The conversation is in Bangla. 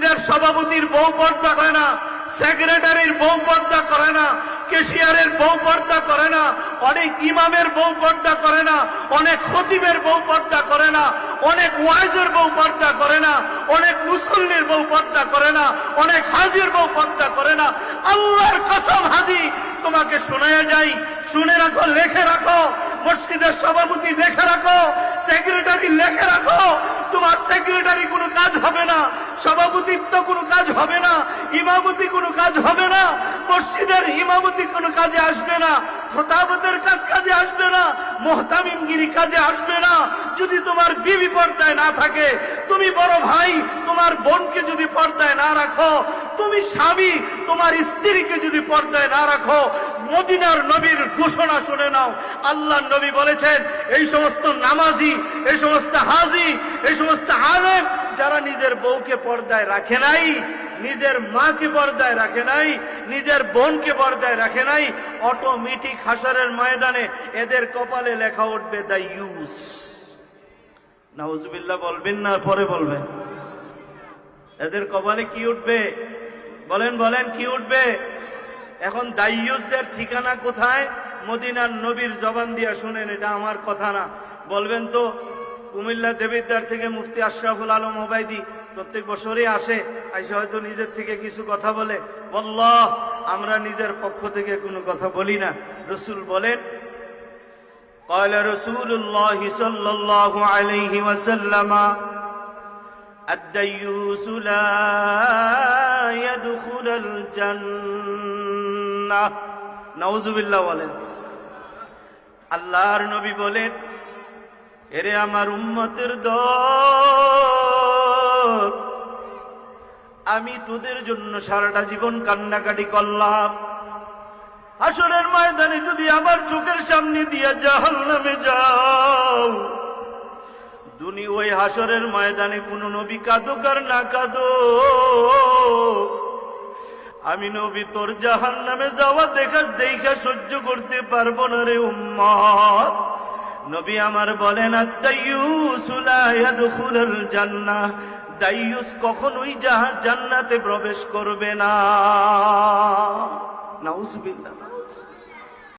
মসজিদের সভাপতির বউ পর্দা করে না, সেক্রেটারির বউ পর্দা করে না, ক্যাশিয়ারের বউ পর্দা করে না, অনেক ইমামের বউ পর্দা করে না, অনেক খতিবের বউ পর্দা করে না, অনেক ওয়াইজের বউ পর্দা করে না, অনেক মুসল্লির বউ পর্দা করে না, অনেক হাজির বউ পর্দা করে না। আল্লাহর কসম হাজি, তোমাকে শোনায় যাই, শুনে রাখো, লেখে রাখো, মসজিদের সভাপতি লেখে রাখো, সেক্রেটারি লেখে রাখো, তোমার সেক্রেটারি কোনো কাজ হবে না, সভাপতিত্ব কোনো কাজ হবে না, ইমামতি কোনো কাজ হবে না, মসজিদের ইমামতি কোনো কাজে আসবে না, খতাবতের কাজে আসবে না, মুহতামিমগিরি কাজে আসবে না। যদি তোমার বিবি পর্দায় না থাকে, তুমি বড় ভাই তোমার বোনকে যদি পর্দায় না রাখো, তুমি স্বামী তোমার স্ত্রীকে যদি পর্দায় না রাখো, মদিনার নবীর ঘোষণা শুনে নাও। আল্লাহর নবী বলেছেন, এই সমস্ত নামাজি, এই সমস্ত হাজি, এই সমস্ত আলেম যারা নিজের বউকে পর্দায় রাখে নাই, নিজের মাকে পর্দায় রাখে নাই, নিজের বোনকে পর্দায় রাখে নাই, অটোমেটিক হাসরের ময়দানে এদের কপালে লেখা উঠবে দায়ুস। নাউজুবিল্লাহ বলবেন না, পরে বলবেন। এদের কপালে কি উঠবে? বলেন বলেন, কি উঠবে? এখন দায়ুসদের ঠিকানা কোথায়? মদিনার নবীর জবান দিয়া শুনেন, এটা আমার কথা না। বলবেন তো কুমিল্লা দেবিদ্বার থেকে মুফতি আশরাফুল আলম ওবায়দি প্রত্যেক বছরই আসে, আইসা হয়তো নিজের থেকে কিছু কথা বলে। আল্লাহ, আমরা নিজের পক্ষ থেকে কোনো কথা বলি না। রসুল বলেন, قال رسول الله صلى الله عليه وسلم الديوث لا يدخل الجنة। নাউজুবিল্লাহ বলেন। আল্লাহর নবী বলেন, এরে আমার উম্মতের দল, আমি তোদের জন্য সারাটা জীবন কান্নাকাটি করলাম, হাসরের ময়দানে যদি আমার চোখের সামনে দিয়া জাহান্নামে যাও, দুনিয়া ওই হাসরের ময়দানে কোন নবী কাঁদুক আর না কাঁদো, আমি নবী তোর জাহান্নামে যাওয়া দেখা সহ্য করতে পারবো না রে উম্মত। নবী আমার বলেন, আদ-দায়্যুসু লা ইয়াদখুলুল জান্নাহ, দায়্যুস কখনোই জান্নাতে প্রবেশ করবে না। নাউজুবিল্লাহ।